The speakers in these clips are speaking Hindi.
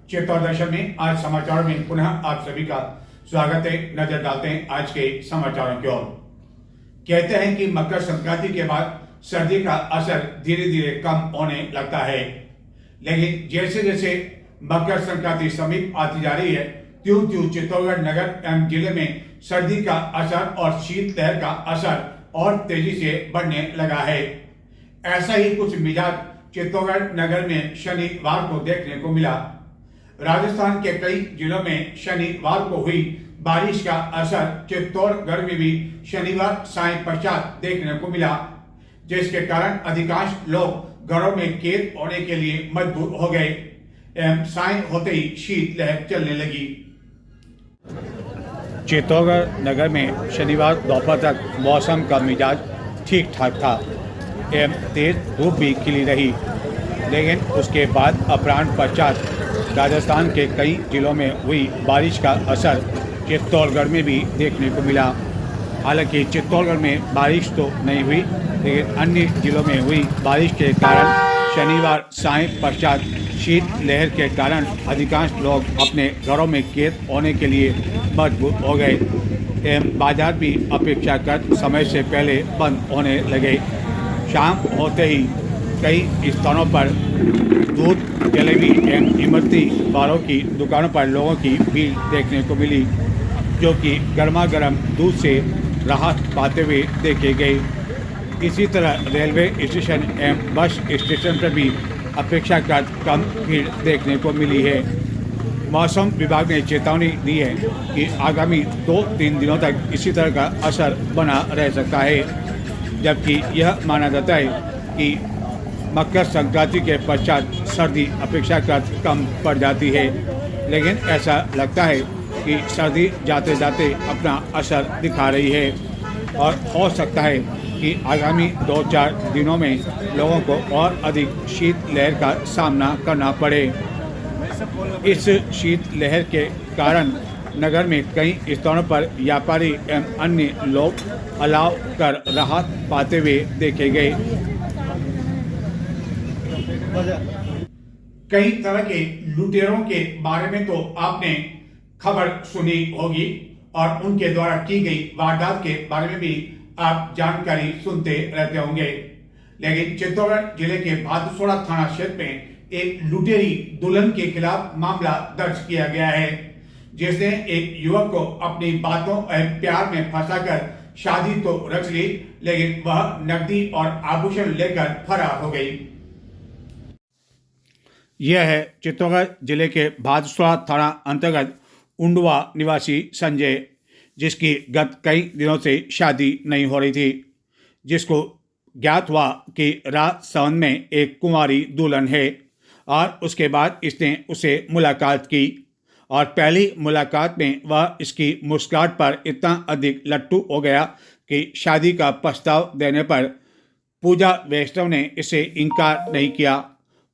चित्तौड़ दर्शन में आज समाचारों में पुनः आप सभी का स्वागत है। नजर डालते हैं आज के समाचारों की ओर। कहते हैं कि मकर संक्रांति के बाद सर्दी का असर धीरे धीरे कम होने लगता है, लेकिन जैसे जैसे मकर संक्रांति समीप आती जा रही है, त्यों त्यों चित्तौड़गढ़ नगर एवं जिले में सर्दी का असर और शीतलहर का असर और तेजी से बढ़ने लगा है। ऐसा ही कुछ मिजाज चित्तौड़गढ़ नगर में शनिवार को देखने को मिला। राजस्थान के कई जिलों में शनिवार को हुई बारिश का असर चित्तौड़गढ़ में भी शनिवार सायं पश्चात देखने को मिला, जिसके कारण अधिकांश लोग घरों में कैद होने के लिए मजबूर हो गए एवं सायं होते ही शीतलहर चलने लगी। चित्तौड़गढ़ नगर में शनिवार दोपहर तक मौसम का मिजाज ठीक ठाक था एवं तेज धूप भी खिली रही, लेकिन उसके बाद अपराह्न पश्चात राजस्थान के कई जिलों में हुई बारिश का असर चित्तौड़गढ़ में भी देखने को मिला। हालांकि चित्तौड़गढ़ में बारिश तो नहीं हुई, लेकिन अन्य जिलों में हुई बारिश के कारण शनिवार सायं पश्चात शीतलहर के कारण अधिकांश लोग अपने घरों में कैद होने के लिए मजबूर हो गए एवं बाजार भी अपेक्षाकृत समय से पहले बंद होने लगे। शाम होते ही कई स्थानों पर दूध, जलेबी एवं इमरती बारों की दुकानों पर लोगों की भीड़ देखने को मिली, जो कि गर्मा गर्म दूध से राहत पाते हुए देखे गए। इसी तरह रेलवे स्टेशन एवं बस स्टेशन पर भी अपेक्षाकृत कम भीड़ देखने को मिली है। मौसम विभाग ने चेतावनी दी है कि आगामी 2-3 दिनों तक इसी तरह का असर बना रह सकता है, जबकि यह माना जाता है कि मकर संक्रांति के पश्चात सर्दी अपेक्षाकृत कम पड़ जाती है, लेकिन ऐसा लगता है कि सर्दी जाते जाते अपना असर दिखा रही है और हो सकता है कि आगामी 2-4 दिनों में लोगों को और अधिक शीतलहर का सामना करना पड़े। इस शीतलहर के कारण नगर में कई स्थानों पर व्यापारी एवं अन्य लोग अलाव कर राहत पाते हुए देखे गए। कई तरह के लुटेरों के बारे में तो आपने खबर सुनी होगी और उनके द्वारा की गई वारदात के बारे में भी आप जानकारी सुनते रहते होंगे, लेकिन चित्तौड़गढ़ जिले के भादसोड़ा थाना क्षेत्र में एक लुटेरी दुल्हन के खिलाफ मामला दर्ज किया गया है, जिसने एक युवक को अपनी बातों और प्यार में फंसाकर शादी तो रच ली, लेकिन वह नकदी और आभूषण लेकर फरार हो गई। यह है चित्तौड़गढ़ जिले के भादसोड़ा थाना अंतर्गत उंडवा निवासी संजय, जिसकी गत कई दिनों से शादी नहीं हो रही थी, जिसको ज्ञात हुआ कि राजसमंद में एक कुंवारी दुल्हन है और उसके बाद इसने उसे मुलाकात की और पहली मुलाकात में वह इसकी मुस्कुराहट पर इतना अधिक लट्टू हो गया कि शादी का प्रस्ताव देने पर पूजा वैष्णव ने इसे इनकार नहीं किया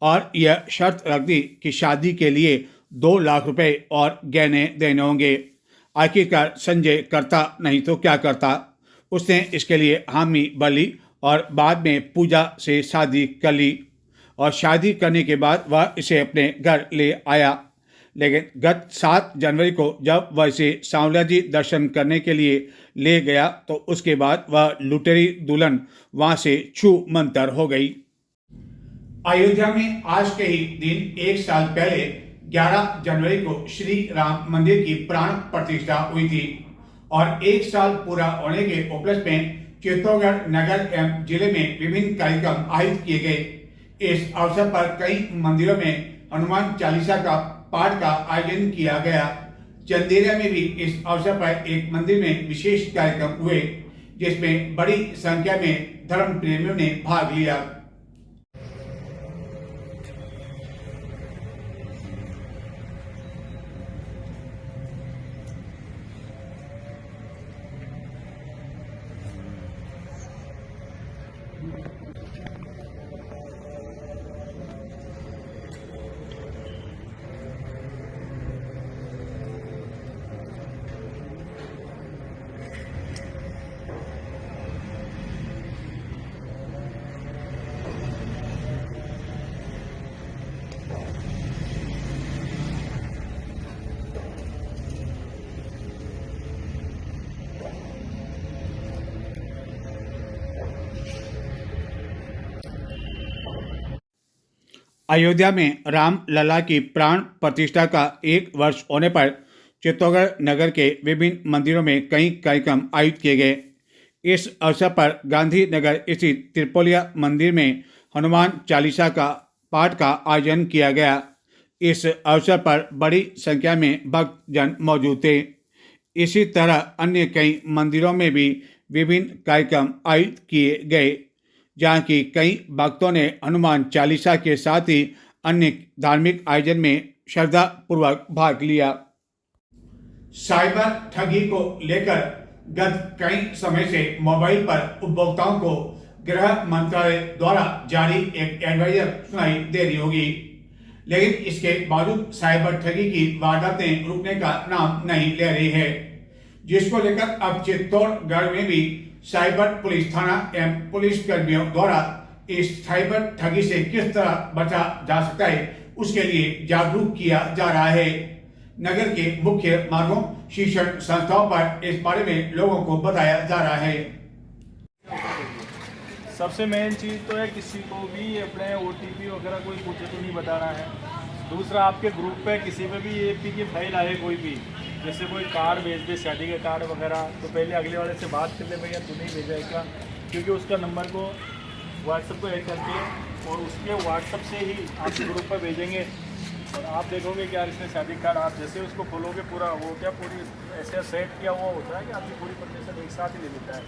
और यह शर्त रख दी कि शादी के लिए 2 लाख रुपए और गहने देने होंगे। आखिरकार संजय करता नहीं तो क्या करता, उसने इसके लिए हामी भरी और बाद में पूजा से शादी कर ली और शादी करने के बाद वह इसे अपने घर ले आया। लेकिन गत 7 जनवरी को जब वह इसे सांवलिया जी दर्शन करने के लिए ले गया तो उसके बाद वह लुटेरी दुल्हन वहां से छू मंतर हो गई। अयोध्या में आज के ही दिन 1 साल पहले 11 जनवरी को श्री राम मंदिर की प्राण प्रतिष्ठा हुई थी और 1 साल पूरा होने के उपलक्ष्य में चित्तौड़गढ़ नगर एवं जिले में विभिन्न कार्यक्रम आयोजित किए गए। इस अवसर पर कई मंदिरों में हनुमान चालीसा का पाठ का आयोजन किया गया। चंदेरिया में भी इस अवसर पर एक मंदिर में विशेष कार्यक्रम हुए, जिसमें बड़ी संख्या में धर्म प्रेमियों ने भाग लिया। अयोध्या में राम लला की प्राण प्रतिष्ठा का 1 वर्ष होने पर चित्तौड़गढ़ नगर के विभिन्न मंदिरों में कई कार्यक्रम आयोजित किए गए। इस अवसर पर गांधीनगर स्थित त्रिपोलिया मंदिर में हनुमान चालीसा का पाठ का आयोजन किया गया। इस अवसर पर बड़ी संख्या में भक्तजन मौजूद थे। इसी तरह अन्य कई मंदिरों में भी विभिन्न कार्यक्रम आयोजित किए गए, जहाँ की कई भक्तों ने हनुमान चालीसा के साथ ही अन्य धार्मिक आयोजन में श्रद्धापूर्वक भाग लिया। साइबर ठगी को लेकर गत कई समय से मोबाइल पर उपभोक्ताओं को गृह मंत्रालय द्वारा जारी एक एडवाइजर सुनाई दे रही होगी, लेकिन इसके बावजूद साइबर ठगी की वारदातें रुकने का नाम नहीं ले रही है, जिसको लेकर अब चित्तौड़गढ़ में भी साइबर पुलिस थाना एवं पुलिस कर्मियों द्वारा इस साइबर ठगी से किस तरह बचा जा सकता है उसके लिए जागरूक किया जा रहा है। नगर के मुख्य मार्गों, शिक्षण संस्थाओं पर इस बारे में लोगों को बताया जा रहा है। सबसे मेन चीज़ तो है किसी को भी अपने OTP वगैरह कोई पूछे तो नहीं बताना है। दूसरा, आपके ग्रुप पे किसी पे भी AP की फाइल आए कोई भी, जैसे कोई कार्ड भेज दे, शादी के कार्ड वगैरह, तो पहले अगले वाले से बात कर ले, भैया तू नहीं भेजा है क्या, क्योंकि उसका नंबर को व्हाट्सएप को ऐड करके और उसके व्हाट्सएप से ही आपके ग्रुप पर भेजेंगे और आप देखोगे कि यार इसने शादी कार्ड, आप जैसे उसको खोलोगे पूरा वो क्या पूरी ऐसे सेट किया हुआ होता है कि आपकी पूरी परमिशन एक साथ ही ले लेता है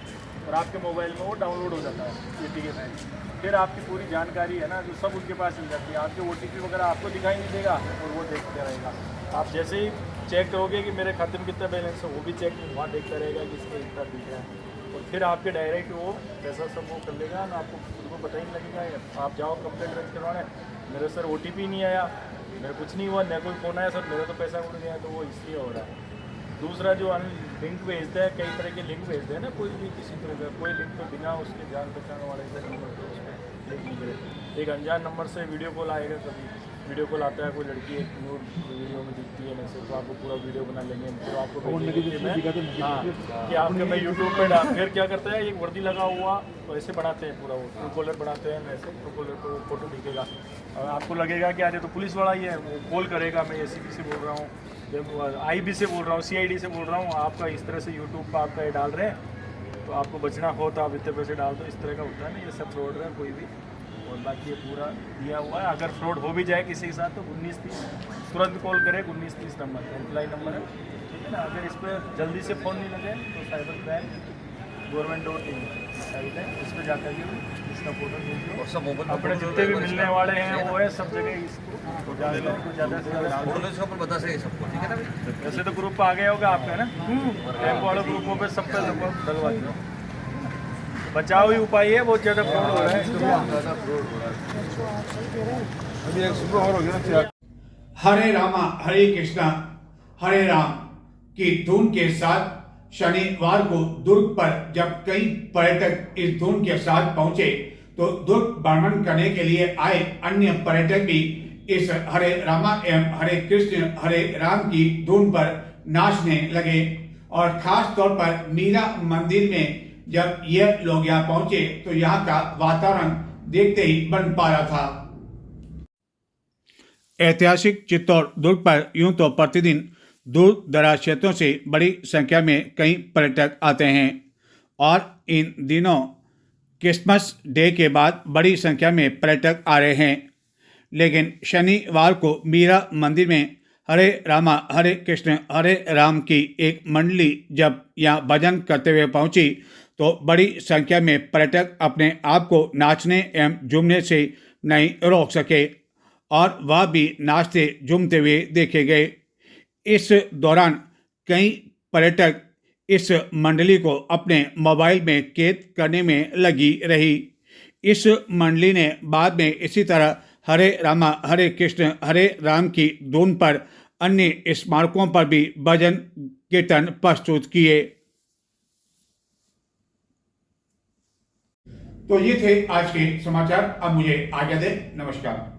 और आपके मोबाइल में वो डाउनलोड हो जाता है AP के फाइल। फिर आपकी पूरी जानकारी है ना जो सब उनके पास मिल जाती है। आपके OTP वगैरह आपको दिखाई नहीं देगा और वो देखते रहेगा। आप जैसे ही चेक करोगे कि मेरे खाते में कितना बैलेंस है, वो भी चेक वहाँ देखता रहेगा कि इसका इतना दिख रहा है और फिर आपके डायरेक्ट वो पैसा सब वो कर लेगा ना, आपको पता ही नहीं लगेगा। आप जाओ कंप्लेंट रजिस्टर करवाने, मेरे सर OTP नहीं आया, मेरा कुछ नहीं हुआ, न कोई फ़ोन आया सर मेरा तो पैसा उड़ गया, तो वो इसलिए हो रहा है। दूसरा जो लिंक भेजते हैं, कई तरह के लिंक भेजते हैं ना, कोई भी किसी तरह का कोई लिंक तो बिना उसके जान पहचान वाले से नंबर पर उसमें लिंक नहीं करे। एक अनजान नंबर से वीडियो कॉल आएगा, कभी वीडियो कॉल आता है, कोई लड़की एक वीडियो में दिखती है मैसेज, तो आपको पूरा वीडियो बना लेंगे, फिर आपको कि आपके मैं यूट्यूब पर डाल, फिर क्या करता है एक वर्दी लगा हुआ तो ऐसे बनाते हैं पूरा, वो ट्रू कॉलर बनाते हैं वैसे, ट्रू कॉलर पर फोटो दिखेगा और आपको लगेगा कि अरे तो पुलिस वाला ही है, वो कॉल करेगा, मैं ACP से बोल रहा हूँ, IB से बोल रहा हूँ, CID से बोल रहा हूँ, आपका इस तरह से यूट्यूब पर आपका ये डाल रहे हैं, तो आपको बचना हो तो आप इतने पैसे डाल दो, इस तरह का होता है ना, ये सब फ्रॉड है कोई भी। और बाकी ये पूरा दिया हुआ है, अगर फ्रॉड हो भी जाए किसी के साथ तो 1930 तुरंत कॉल करें, 1930 नंबर हेल्पलाइन नंबर है, ठीक है ना। अगर इस पर जल्दी से फ़ोन नहीं लगे तो साइबर क्राइम गवर्नमेंट.in साइट है, इस पर जाकर के इसका फोटो भेजिए और सब अपने जितने भी मिलने वाले हैं वो है सब जगह इसको ज़्यादा से ज़्यादा बता सके सबको, ठीक है ना। वैसे तो ग्रुप आ गया होगा आपका ना, टेम्पो वाले ग्रुपों पे सब पे डलवा दो। बचाव ही उपाय है, बहुत ज़्यादा फ्रॉड हो रहा है। हरे रामा हरे कृष्णा हरे राम की धुन के साथ शनिवार को दुर्ग पर जब कई पर्यटक इस धुन के साथ पहुंचे तो दुर्ग भ्रमण करने के लिए आए अन्य पर्यटक भी इस हरे रामा एवं हरे कृष्ण हरे राम की धुन पर नाचने लगे। और खास तौर पर मीरा मंदिर में जब ये लोग यहाँ पहुंचे तो यहाँ का वातावरण देखते ही बन पा रहा था। ऐतिहासिक चित्तौड़ दुर्ग पर यूं तो प्रतिदिन दूर दराज क्षेत्रों से बड़ी संख्या में कई पर्यटक आते हैं और इन दिनों क्रिसमस डे के बाद बड़ी संख्या में पर्यटक आ रहे हैं, लेकिन शनिवार को मीरा मंदिर में हरे रामा हरे कृष्ण हरे राम की एक मंडली जब यहाँ भजन करते हुए पहुंची तो बड़ी संख्या में पर्यटक अपने आप को नाचने एवं झूमने से नहीं रोक सके और वह भी नाचते झूमते हुए देखे गए। इस दौरान कई पर्यटक इस मंडली को अपने मोबाइल में कैद करने में लगी रही। इस मंडली ने बाद में इसी तरह हरे रामा हरे कृष्ण हरे राम की धुन पर अन्य स्मारकों पर भी भजन कीर्तन प्रस्तुत किए। तो ये थे आज के समाचार। अब मुझे आज्ञा दें। नमस्कार।